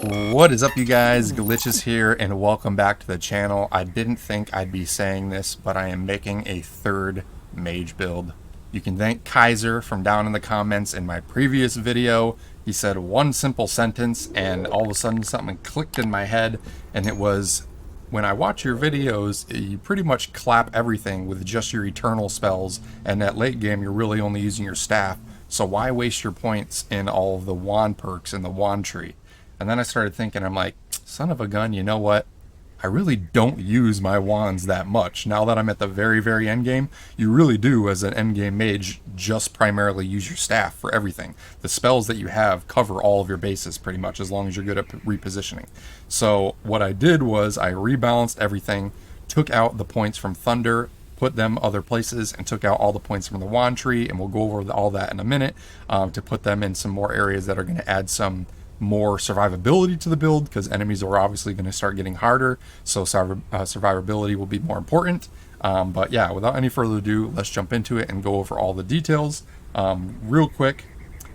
What is up, you guys? Glitchiz here, and welcome back to the channel. I didn't think I'd be saying this, but I am making a third mage build. You can thank Kaiser from down in the comments in my previous video. He said one simple sentence, and all of a sudden something clicked in my head, and it was, when I watch your videos, you pretty much clap everything with just your eternal spells, and at late game you're really only using your staff, so why waste your points in all of the wand perks in the wand tree? And then I started thinking, I'm like, son of a gun, you know what? I really don't use my wands that much. Now that I'm at the very, very end game, you really do, as an end game mage, just primarily use your staff for everything. The spells that you have cover all of your bases pretty much, as long as you're good at repositioning. So what I did was I rebalanced everything, took out the points from Thunder, put them other places, and took out all the points from the wand tree, and we'll go over all that in a minute, to put them in some more areas that are going to add some more survivability to the build, because enemies are obviously going to start getting harder, so survivability will be more important. But yeah, without any further ado, let's jump into it and go over all the details. Real quick,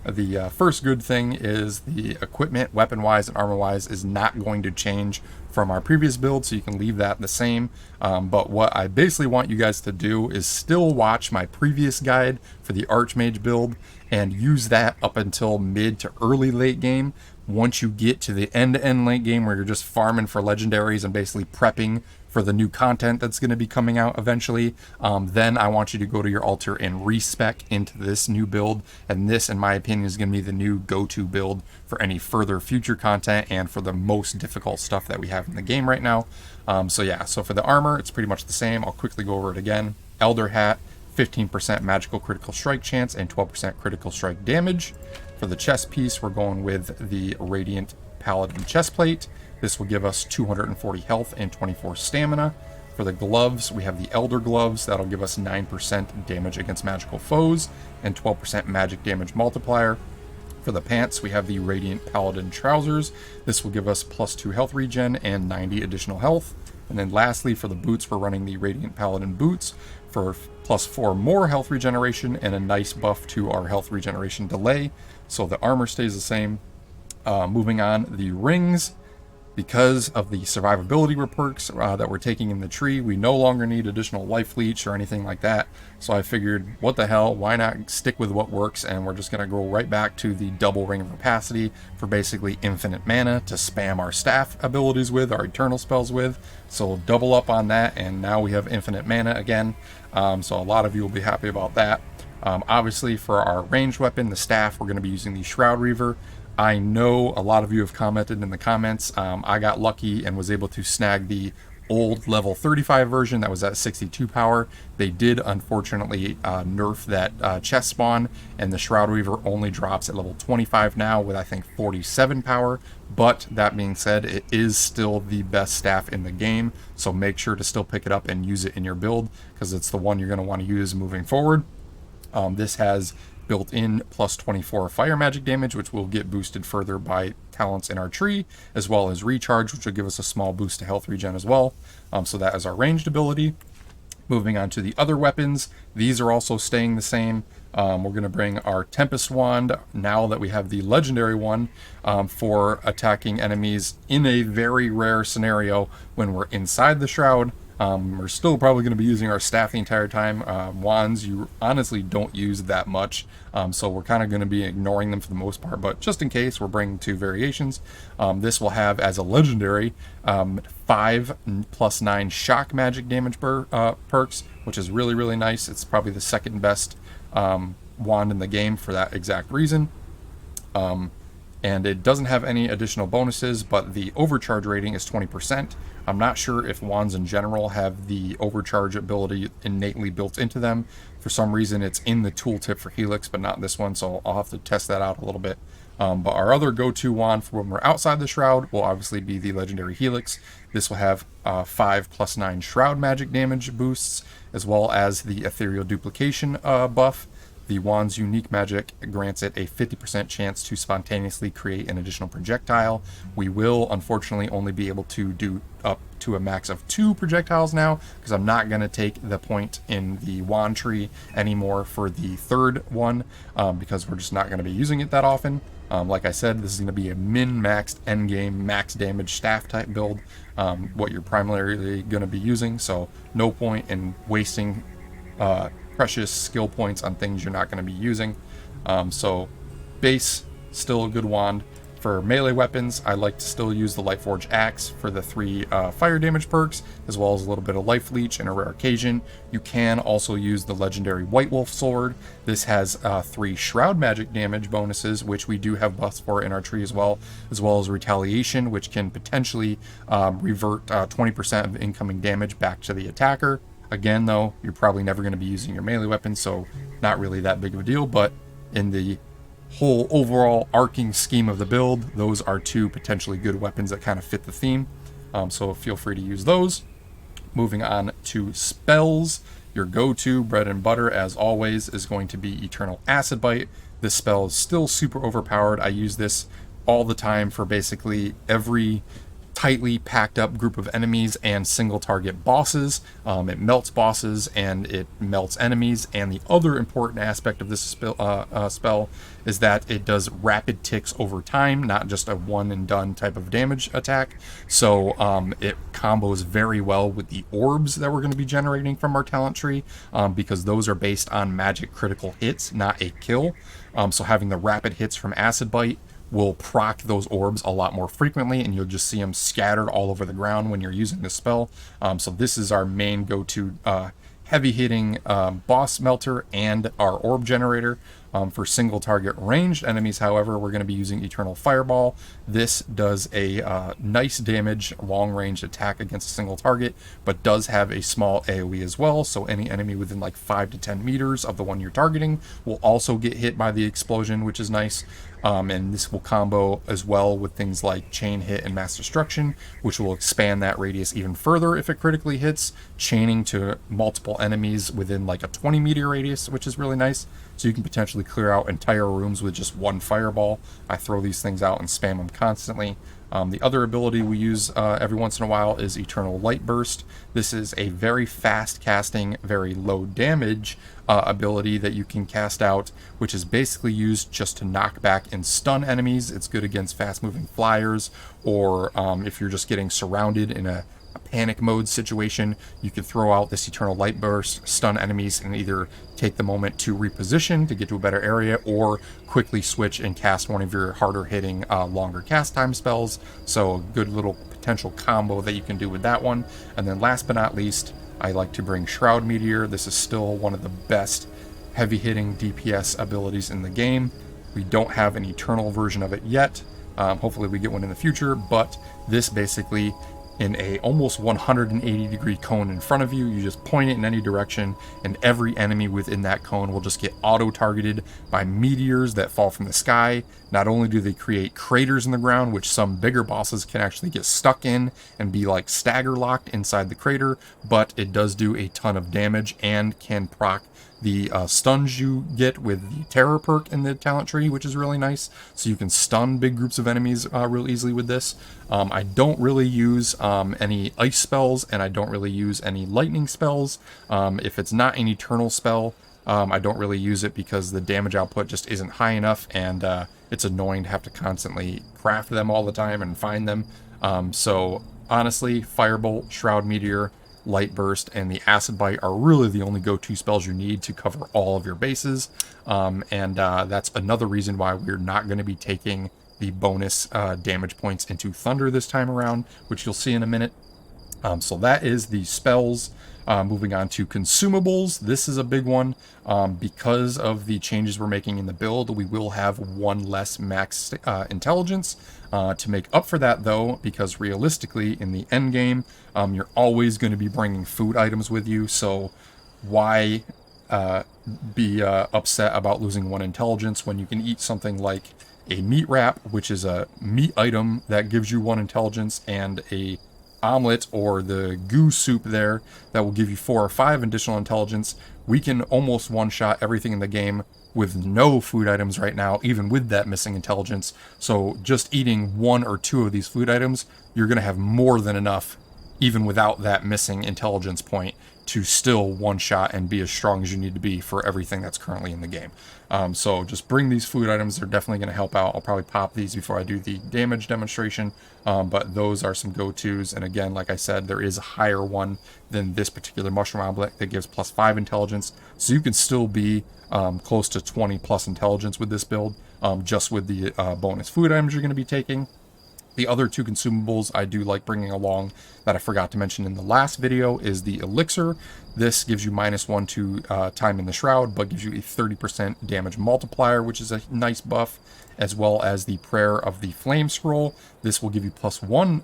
the first good thing is the equipment, weapon-wise and armor-wise, is not going to change from our previous build, so you can leave that the same. But what I basically want you guys to do is still watch my previous guide for the Archmage build and use that up until mid to early late game. Once you get to the end-to-end late game where you're just farming for legendaries and basically prepping for the new content that's going to be coming out eventually, then I want you to go to your altar and respec into this new build, and this, in my opinion, is going to be the new go-to build for any further future content and for the most difficult stuff that we have in the game right now. So for the armor, it's pretty much the same. I'll quickly go over it again. Elder Hat, 15% magical critical strike chance and 12% critical strike damage. For the chest piece, we're going with the Radiant Paladin chestplate. This will give us 240 health and 24 stamina. For the gloves, we have the Elder Gloves. That'll give us 9% damage against magical foes and 12% magic damage multiplier. For the pants, we have the Radiant Paladin trousers. This will give us +2 health regen and 90 additional health. And then lastly, for the boots, we're running the Radiant Paladin boots for +4 more health regeneration and a nice buff to our health regeneration delay. So the armor stays the same. Moving on, the rings. Because of the survivability perks that we're taking in the tree, we no longer need additional life leech or anything like that. So I figured, what the hell, why not stick with what works, and we're just going to go right back to the double ring of opacity for basically infinite mana to spam our staff abilities with, our eternal spells with. So we'll double up on that, and now we have infinite mana again. So a lot of you will be happy about that. Obviously, for our ranged weapon, the staff, we're going to be using the Shroud Reaver. I know a lot of you have commented in the comments. I got lucky and was able to snag the old level 35 version that was at 62 power. They did unfortunately nerf that chest spawn, and the Shroud Reaver only drops at level 25 now with, I think, 47 power. But that being said, it is still the best staff in the game, so make sure to still pick it up and use it in your build, because it's the one you're going to want to use moving forward. This has built-in +24 fire magic damage, which will get boosted further by talents in our tree, as well as recharge, which will give us a small boost to health regen as well. So that is our ranged ability. Moving on to the other weapons, these are also staying the same. We're going to bring our Tempest Wand, now that we have the legendary one, for attacking enemies in a very rare scenario when we're inside the shroud. We're still probably going to be using our staff the entire time. Wands, you honestly don't use that much, so we're kind of going to be ignoring them for the most part, but just in case, we're bringing 2 variations. This will have, as a legendary, 5 + 9 shock magic damage perks, which is really, really nice. It's probably the second best wand in the game for that exact reason. And it doesn't have any additional bonuses, but the overcharge rating is 20%. I'm not sure if wands in general have the overcharge ability innately built into them. For some reason, it's in the tooltip for Helix, but not this one, so I'll have to test that out a little bit. But our other go-to wand for when we're outside the Shroud will obviously be the Legendary Helix. This will have 5 + 9 Shroud magic damage boosts, as well as the Ethereal Duplication buff. The wand's unique magic grants it a 50% chance to spontaneously create an additional projectile. We will, unfortunately, only be able to do up to a max of 2 projectiles now, because I'm not going to take the point in the wand tree anymore for the third one, because we're just not going to be using it that often. Like I said, this is going to be a min-maxed endgame max damage staff type build, what you're primarily going to be using, so no point in wasting precious skill points on things you're not going to be using. So base, still a good wand. For melee weapons, I like to still use the Lightforged Axe for the 3 fire damage perks, as well as a little bit of Life Leech and a rare occasion. You can also use the legendary White Wolf Sword. This has 3 Shroud Magic damage bonuses, which we do have buffs for in our tree as well as Retaliation, which can potentially revert 20% of incoming damage back to the attacker. Again, though, you're probably never going to be using your melee weapon, so not really that big of a deal, but in the whole overall arcing scheme of the build, those are 2 potentially good weapons that kind of fit the theme, so feel free to use those. Moving on to spells, your go-to bread and butter as always is going to be Eternal Acid Bite. This spell is still super overpowered. I use this all the time for basically every tightly packed up group of enemies and single target bosses. It melts bosses and it melts enemies, and the other important aspect of this spell is that it does rapid ticks over time, not just a one and done type of damage attack. So it combos very well with the orbs that we're going to be generating from our talent tree, because those are based on magic critical hits, not a kill. So having the rapid hits from Acid Bite will proc those orbs a lot more frequently, and you'll just see them scattered all over the ground when you're using this spell. So this is our main go-to heavy hitting boss melter and our orb generator. For single target ranged enemies, however, we're going to be using Eternal Fireball. This does a nice damage long range attack against a single target, but does have a small AoE as well, so any enemy within like 5 to 10 meters of the one you're targeting will also get hit by the explosion, which is nice. And this will combo as well with things like Chain Hit and Mass Destruction, which will expand that radius even further if it critically hits, chaining to multiple enemies within like a 20 meter radius, which is really nice. So you can potentially clear out entire rooms with just one fireball. I throw these things out and spam them constantly. The other ability we use every once in a while is Eternal Light Burst. This is a very fast casting, very low damage ability that you can cast out, which is basically used just to knock back and stun enemies. It's good against fast moving flyers, or if you're just getting surrounded in a panic mode situation, you can throw out this Eternal Light Burst, stun enemies, and either take the moment to reposition to get to a better area, or quickly switch and cast one of your harder hitting longer cast time spells. So a good little potential combo that you can do with that one. And then last but not least, I like to bring Shroud Meteor. This is still one of the best heavy hitting DPS abilities in the game. We don't have an eternal version of it yet. Hopefully we get one in the future, but this basically, in a almost 180 degree cone in front of you, you just point it in any direction, and every enemy within that cone will just get auto targeted by meteors that fall from the sky. Not only do they create craters in the ground, which some bigger bosses can actually get stuck in and be like stagger locked inside the crater, but it does do a ton of damage and can proc the stuns you get with the terror perk in the talent tree, which is really nice. So you can stun big groups of enemies real easily with this. I don't really use any ice spells, and I don't really use any lightning spells. If it's not an eternal spell, I don't really use it because the damage output just isn't high enough, and it's annoying to have to constantly craft them all the time and find them. So honestly, Firebolt, Shroud Meteor, Light Burst, and the Acid Bite are really the only go-to spells you need to cover all of your bases. And that's another reason why we're not going to be taking the bonus damage points into Thunder this time around, which you'll see in a minute. So that is the spells. Moving on to Consumables. This is a big one. Because of the changes we're making in the build, we will have one less max intelligence. To make up for that, though, because realistically, in the end game, you're always going to be bringing food items with you, so why be upset about losing one intelligence when you can eat something like a meat wrap, which is a meat item that gives you one intelligence, and a omelet or the goo soup there that will give you 4 or 5 additional intelligence. We can almost one-shot everything in the game with no food items right now, even with that missing intelligence. So just eating 1 or 2 of these food items, you're going to have more than enough, even without that missing intelligence point, to still one-shot and be as strong as you need to be for everything that's currently in the game. So just bring these food items. They're definitely going to help out. I'll probably pop these before I do the damage demonstration, but those are some go-tos. And again, like I said, there is a higher one than this particular mushroom omelet that gives +5 intelligence. So you can still be close to 20 plus intelligence with this build, just with the bonus food items you're going to be taking. The other two consumables I do like bringing along that I forgot to mention in the last video is the elixir. This gives you -1 to time in the shroud, but gives you a 30% damage multiplier, which is a nice buff, as well as the prayer of the flame scroll. This will give you +1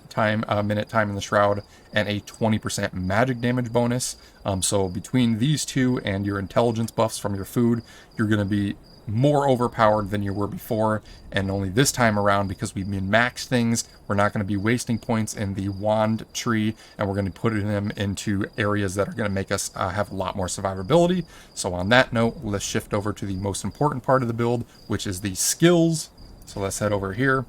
minute time in the shroud and a 20% magic damage bonus. So between these two and your intelligence buffs from your food, you're going to be more overpowered than you were before. And only this time around, because we've been maxed things, we're not going to be wasting points in the wand tree, and we're going to put them into areas that are going to make us have a lot more survivability. So on that note, let's shift over to the most important part of the build, which is the skills. So let's head over here.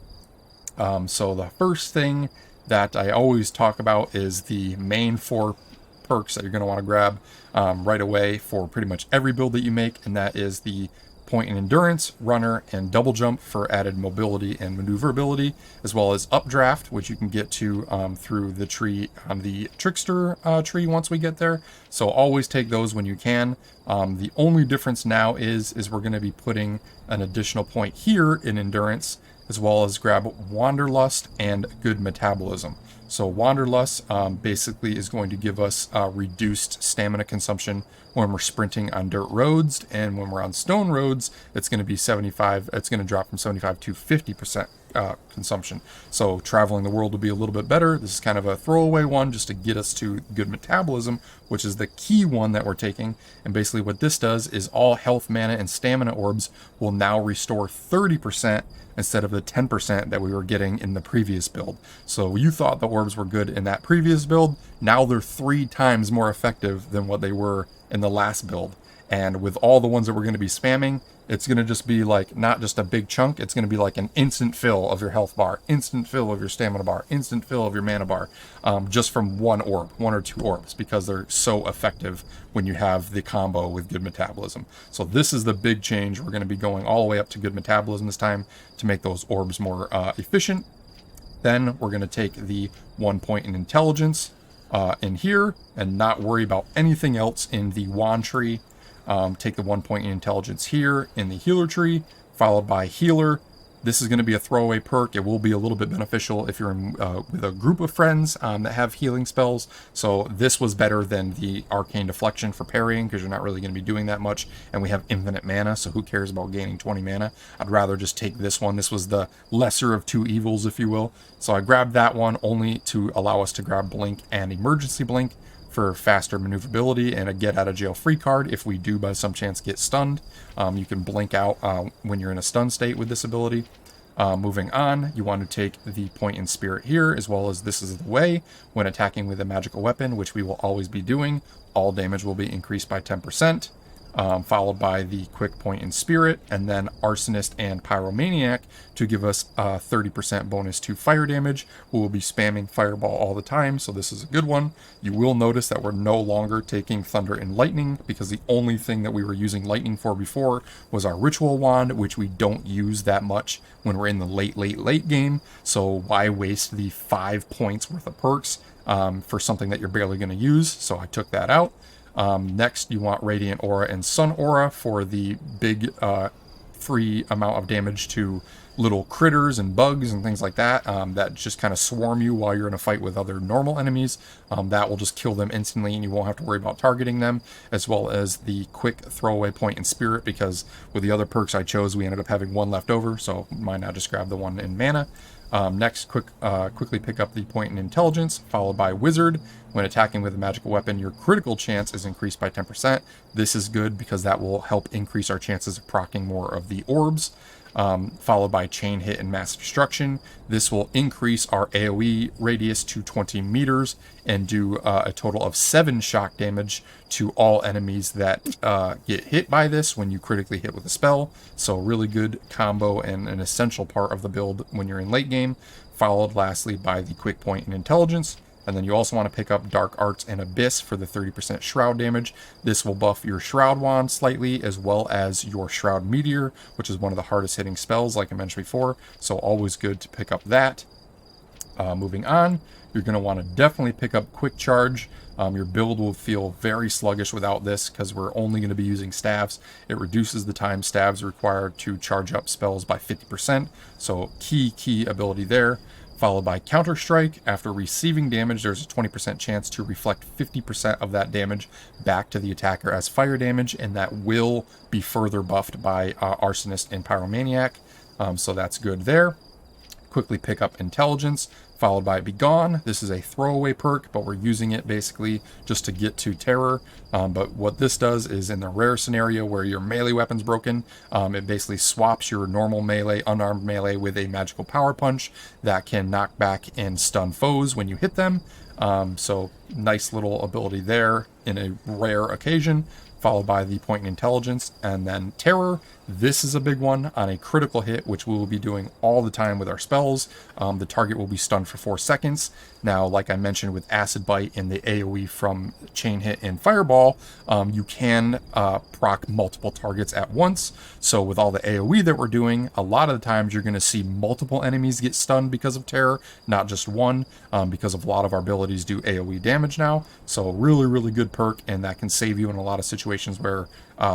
So the first thing that I always talk about is the main 4 perks that you're going to want to grab right away for pretty much every build that you make, and that is the point in endurance, runner, and double jump for added mobility and maneuverability, as well as updraft, which you can get to through the tree on the trickster tree once we get there. So always take those when you can. The only difference now is we're going to be putting an additional point here in endurance, as well as grab wanderlust and good metabolism. So wanderlust basically is going to give us reduced stamina consumption when we're sprinting on dirt roads, and when we're on stone roads, it's going to be 75. It's going to drop from 75 to 50% consumption. So traveling the world will be a little bit better. This is kind of a throwaway one just to get us to good metabolism, which is the key one that we're taking. And basically what this does is all health, mana, and stamina orbs will now restore 30% instead of the 10% that we were getting in the previous build. So you thought the orbs were good in that previous build. Now they're 3 times more effective than what they were in the last build. And with all the ones that we're going to be spamming, it's going to just be like not just a big chunk, it's going to be like an instant fill of your health bar, instant fill of your stamina bar, instant fill of your mana bar, just from one orb, 1 or 2 orbs, because they're so effective when you have the combo with good metabolism. So this is the big change. We're going to be going all the way up to good metabolism this time to make those orbs more efficient. Then we're going to take the 1 point in intelligence in here and not worry about anything else in the wand tree. Take the 1 point in intelligence here in the healer tree, followed by healer. This is going to be a throwaway perk. It will be a little bit beneficial if you're in, with a group of friends that have healing spells. So this was better than the arcane deflection for parrying, because you're not really going to be doing that much, and we have infinite mana, so who cares about gaining 20 mana? I'd rather just take this one. This was the lesser of 2 evils, if you will. So I grabbed that one only to allow us to grab blink and emergency blink for faster maneuverability and a get out of jail free card if we do by some chance get stunned. You can blink out when you're in a stun state with this ability. Moving on, you want to take the point in spirit here, as well as this is the way when attacking with a magical weapon, which we will always be doing. All damage will be increased by 10%. Followed by the quick point in spirit, and then arsonist and pyromaniac to give us a 30% bonus to fire damage. We will be spamming fireball all the time, so this is a good one. You will notice that we're no longer taking thunder and lightning, because the only thing that we were using lightning for before was our ritual wand, which we don't use that much when we're in the late game. So why waste the 5 points worth of perks for something that you're barely going to use? So I took that out. Next, you want Radiant Aura and Sun Aura for the big free amount of damage to little critters and bugs and things like that that just kind of swarm you while you're in a fight with other normal enemies. That will just kill them instantly, and you won't have to worry about targeting them, as well as the quick throwaway point in spirit, because with the other perks I chose, we ended up having 1 left over, so why not just grab the 1 in mana. Next, quickly pick up the point in intelligence, followed by wizard. When attacking with a magical weapon, your critical chance is increased by 10%. This is good because that will help increase our chances of proccing more of the orbs. Followed by chain hit and mass destruction. This will increase our AoE radius to 20 meters and do a total of 7 shock damage to all enemies that get hit by this when you critically hit with a spell. So really good combo and an essential part of the build when you're in late game. Followed lastly by the quick point in intelligence, And then you also want to pick up Dark Arts and Abyss for the 30% Shroud damage. This will buff your Shroud Wand slightly, as well as your Shroud Meteor, which is one of the hardest hitting spells, like I mentioned before. So always good to pick up that. Moving on, you're going to want to definitely pick up Quick Charge. Your build will feel very sluggish without this because we're only going to be using staves. It reduces the time staves require to charge up spells by 50%. So key ability there. Followed by Counter Strike. After receiving damage, there's a 20% chance to reflect 50% of that damage back to the attacker as fire damage, and that will be further buffed by Arsonist and Pyromaniac. So that's good there. Quickly pick up Intelligence, followed by Begone. This is a throwaway perk, but we're using it basically just to get to Terror. But what this does is, in the rare scenario where your melee weapon's broken, it basically swaps your normal melee, unarmed melee, with a magical power punch that can knock back and stun foes when you hit them. So nice little ability there in a rare occasion, followed by the Point in Intelligence, and then Terror. This is a big one on a critical hit, which we will be doing all the time with our spells. The target will be stunned for 4 seconds. Now, like I mentioned with Acid Bite and the AoE from Chain Hit and Fireball, you can proc multiple targets at once. So with all the AoE that we're doing, a lot of the times you're going to see multiple enemies get stunned because of Terror, not just one, because of a lot of our abilities do AoE damage now. So really good perk, and that can save you in a lot of situations where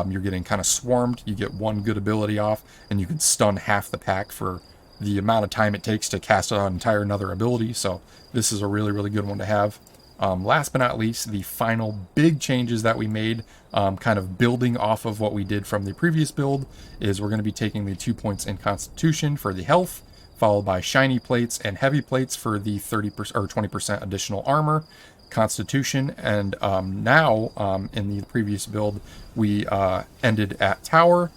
you're getting kind of swarmed. You get one good ability off, and you can stun half the pack for the amount of time it takes to cast an entire another ability. So this is a really good one to have. Last but not least, the final big changes that we made, kind of building off of what we did from the previous build, is we're going to be taking the 2 points in Constitution for the health, followed by Shiny Plates and Heavy Plates for the 30% or 20% additional armor. Constitution, and now in the previous build we ended at Tower,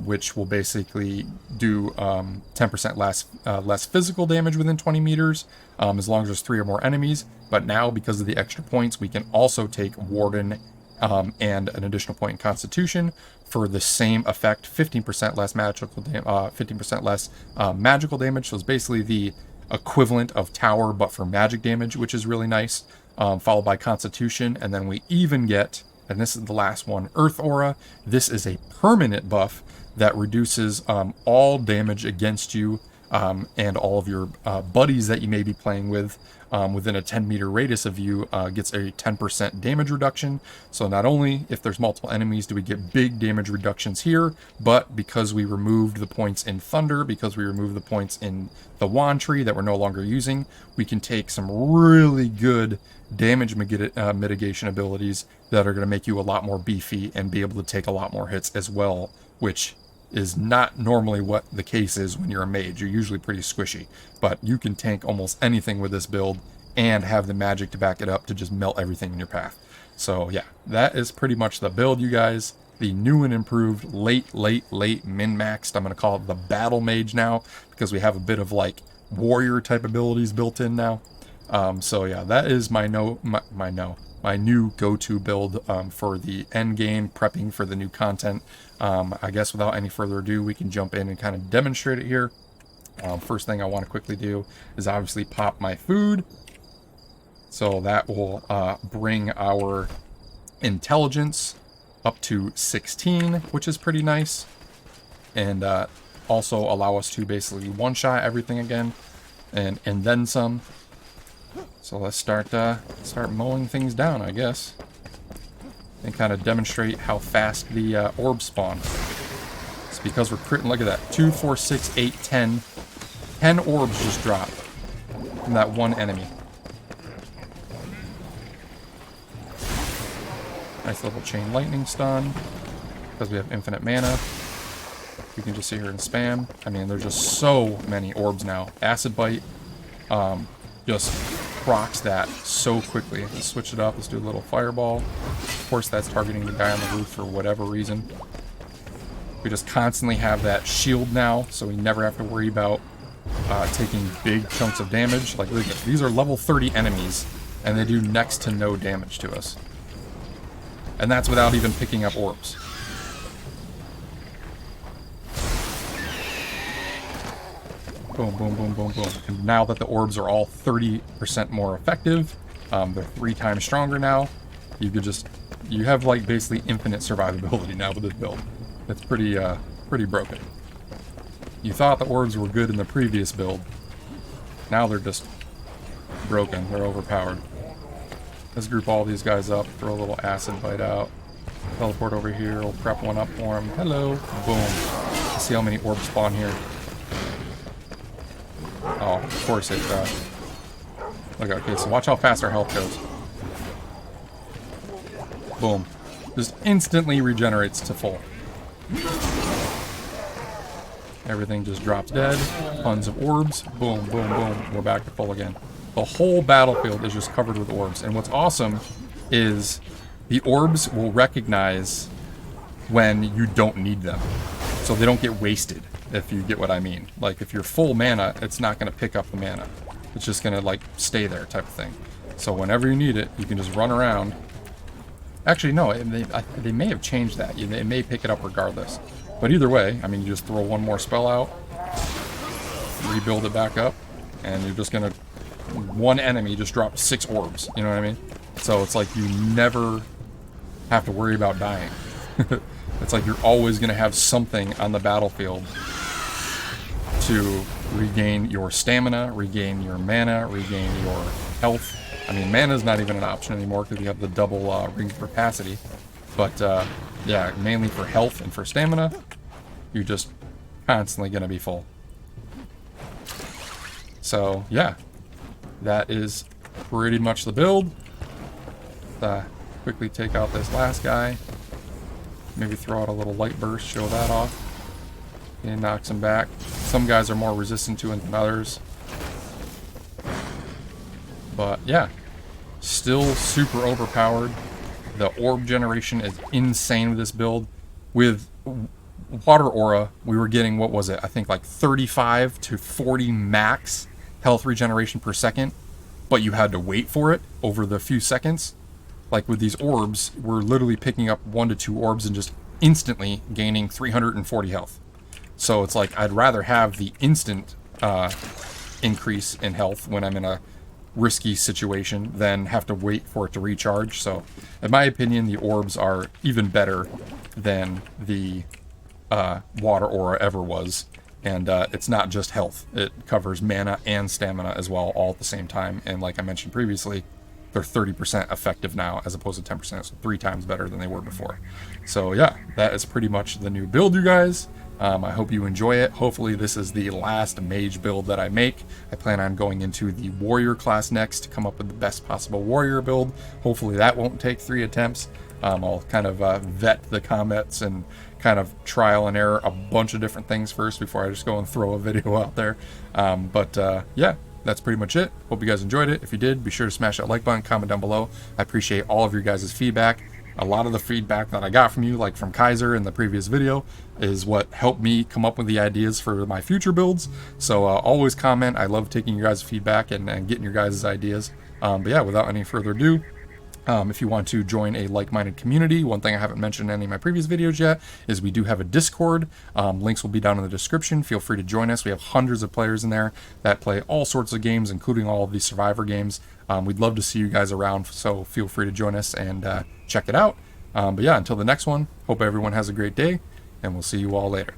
which will basically do 10% less physical damage within 20 meters, as long as there's 3 or more enemies. But now, because of the extra points, we can also take Warden and an additional point in Constitution for the same effect, 15% less magical damage. So it's basically the equivalent of Tower, but for magic damage, which is really nice. Followed by Constitution, and then we even get, and this is the last one, Earth Aura. This is a permanent buff that reduces all damage against you and all of your buddies that you may be playing with within a 10-meter radius of you, gets a 10% damage reduction. So not only if there's multiple enemies do we get big damage reductions here, but because we removed the points in Thunder, because we removed the points in the Wand Tree that we're no longer using, we can take some really good damage mitigation abilities that are going to make you a lot more beefy and be able to take a lot more hits as well, which is not normally what the case is when you're a mage. You're usually pretty squishy, but you can tank almost anything with this build and have the magic to back it up to just melt everything in your path. So yeah, that is pretty much the build, you guys. The new and improved late min-maxed, I'm going to call it the Battle Mage now, because we have a bit of like warrior type abilities built in now. So yeah, that is my new go-to build for the end game, prepping for the new content. I guess without any further ado, we can jump in and kind of demonstrate it here. First thing I want to quickly do is obviously pop my food. So that will bring our intelligence up to 16, which is pretty nice. And also allow us to basically one-shot everything again and then some. So let's start mowing things down, I guess, and kind of demonstrate how fast the orbs spawn. It's because we're critting. Look at that, 2, 4, 6, 8, 10. 10 orbs just dropped from that one enemy. Nice little chain lightning stun. Because we have infinite mana, we can just sit here and spam. I mean, there's just so many orbs now. Acid Bite just procs that so quickly. Let's switch it up. Let's do a little fireball. Of course, that's targeting the guy on the roof for whatever reason. We just constantly have that shield now, so we never have to worry about taking big chunks of damage. Like, look at these are level 30 enemies, and they do next to no damage to us. And that's without even picking up orbs. Boom, boom, boom, boom, boom. And now that the orbs are all 30% more effective, they're 3 times stronger now. You have like basically infinite survivability now with this build. It's pretty broken. You thought the orbs were good in the previous build. Now they're just broken. They're overpowered. Let's group all these guys up, throw a little acid bite out. Teleport over here, we'll prep one up for him. Hello. Boom. Let's see how many orbs spawn here. Oh, of course it, look, okay, so watch how fast our health goes. Boom. Just instantly regenerates to full. Everything just drops dead. Tons of orbs. Boom, boom, boom. We're back to full again. The whole battlefield is just covered with orbs. And what's awesome is the orbs will recognize when you don't need them. So they don't get wasted, if you get what I mean. Like, if you're full mana, it's not going to pick up the mana. It's just going to, like, stay there type of thing. So whenever you need it, you can just run around. Actually, no, they may have changed that. They may pick it up regardless. But either way, I mean, you just throw one more spell out, rebuild it back up, and you're just going to... One enemy just dropped 6 orbs, you know what I mean? So it's like you never have to worry about dying. It's like you're always going to have something on the battlefield to regain your stamina, regain your mana, regain your health. I mean, mana is not even an option anymore because you have the double ring capacity. But yeah, mainly for health and for stamina, you're just constantly going to be full. So yeah, that is pretty much the build. Quickly take out this last guy. Maybe throw out a little light burst, show that off. And knocks him back. Some guys are more resistant to it than others. But yeah, still super overpowered. The orb generation is insane with this build. With Water Aura, we were getting, what was it? I think like 35 to 40 max health regeneration per second. But you had to wait for it over the few seconds. Like with these orbs, we're literally picking up 1 to 2 orbs and just instantly gaining 340 health. So it's like I'd rather have the instant increase in health when I'm in a risky situation than have to wait for it to recharge. So in my opinion, the orbs are even better than the Water Aura ever was. And it's not just health. It covers mana and stamina as well, all at the same time. And like I mentioned previously, they're 30% effective now as opposed to 10%, so 3 times better than they were before. So yeah, that is pretty much the new build, you guys. I hope you enjoy it. Hopefully this is the last mage build that I make. I plan on going into the warrior class next to come up with the best possible warrior build. Hopefully that won't take 3 attempts. I'll kind of vet the comments and kind of trial and error a bunch of different things first before I just go and throw a video out there. Yeah, that's pretty much it. Hope you guys enjoyed it. If you did, be sure to smash that like button, comment down below. I appreciate all of your guys' feedback. A lot of the feedback that I got from you, like from Kaiser in the previous video, is what helped me come up with the ideas for my future builds. So always comment. I love taking your guys' feedback and getting your guys' ideas. But yeah, without any further ado, if you want to join a like-minded community, one thing I haven't mentioned in any of my previous videos yet is we do have a Discord. Links will be down in the description. Feel free to join us. We have hundreds of players in there that play all sorts of games, including all of these Survivor games. We'd love to see you guys around, so feel free to join us and check it out. But yeah, until the next one, hope everyone has a great day, and we'll see you all later.